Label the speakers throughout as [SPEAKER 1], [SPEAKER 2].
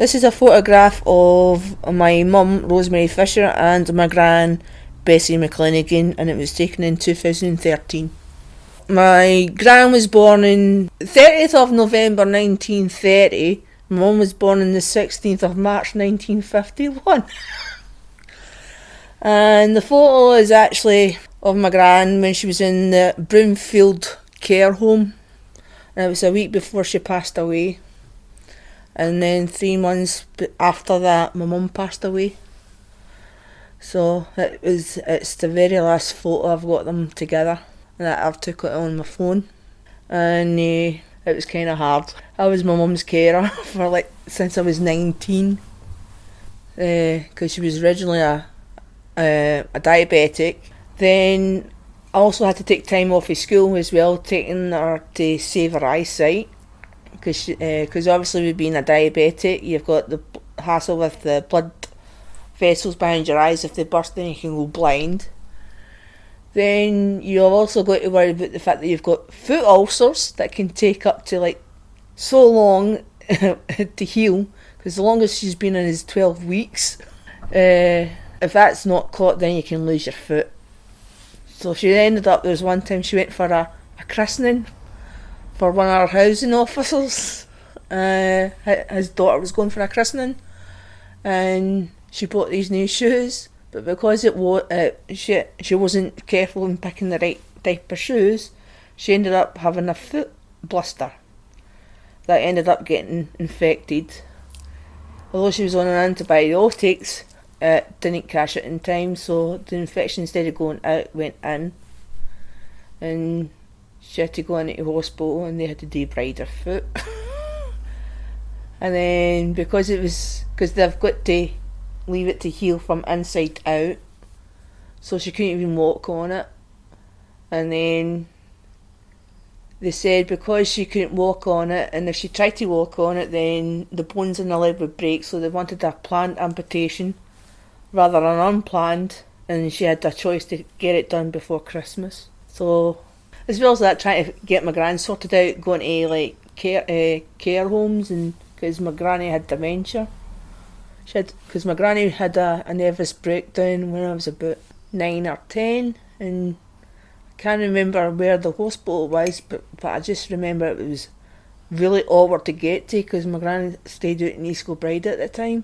[SPEAKER 1] This is a photograph of my mum, Rosemary Fisher, and my gran, Bessie McLennaghan, and it was taken in 2013. My gran was born in 30th of November 1930. My mum was born on the 16th of March 1951. And the photo is actually of my gran when she was in the Broomfield care home. And it was a week before she passed away. And then 3 months after that, my mum passed away. So it's the very last photo I've got them together. And I've took it on my phone. And it was kind of hard. I was my mum's carer for since I was 19. Because she was originally a diabetic. Then I also had to take time off of school as well, taking her to save her eyesight. Because obviously with being a diabetic, you've got the hassle with the blood vessels behind your eyes. If they burst, then you can go blind. Then you've also got to worry about the fact that you've got foot ulcers that can take up to so long to heal. Because the longest she's been in is 12 weeks. If that's not caught, then you can lose your foot. So she ended up, there was one time she went for a christening for one of our housing officers. His daughter was going for a christening, and she bought these new shoes, but because she wasn't careful in picking the right type of shoes, she ended up having a foot blister that ended up getting infected. Although she was on antibiotics, it didn't catch it in time, so the infection, instead of going out, went in, and she had to go into hospital and they had to debride her foot. And then because they've got to leave it to heal from inside out, so she couldn't even walk on it. And then they said because she couldn't walk on it, and if she tried to walk on it, then the bones in the leg would break, so they wanted a planned amputation rather than unplanned, and she had a choice to get it done before Christmas. So as well as that, trying to get my gran sorted out, going to care homes, and because my granny had dementia. Because my granny had a nervous breakdown when I was about 9 or 10, and I can't remember where the hospital was, but I just remember it was really awkward to get to, because my granny stayed out in East Kilbride at the time.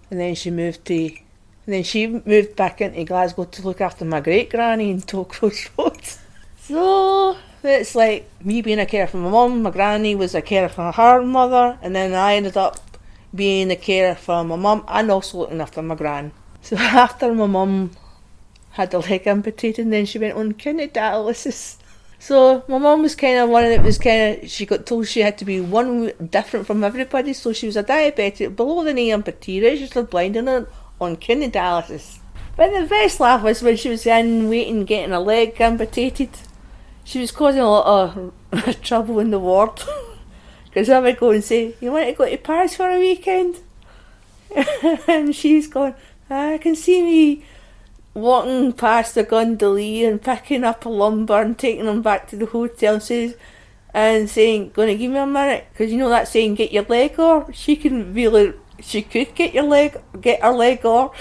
[SPEAKER 1] And then she moved back into Glasgow to look after my great granny in Tollcross Road. So it's like me being a carer for my mum, my granny was a carer for her mother, and then I ended up being a carer for my mum and also looking after my gran. So after my mum had her leg amputated, and then she went on kidney dialysis. So my mum was kind of one that was she got told she had to be one different from everybody, so she was a diabetic, below the knee amputee, registered blind, and on kidney dialysis. But the best laugh was when she was in waiting getting her leg amputated. She was causing a lot of trouble in the ward. Because I would go and say, "You want to go to Paris for a weekend?" And she's going, "I can see me walking past the gondolier and picking up a lumber and taking them back to the hotel and saying, 'Going to give me a minute?' Because you know that saying, 'Get your leg off.' She could get her leg off."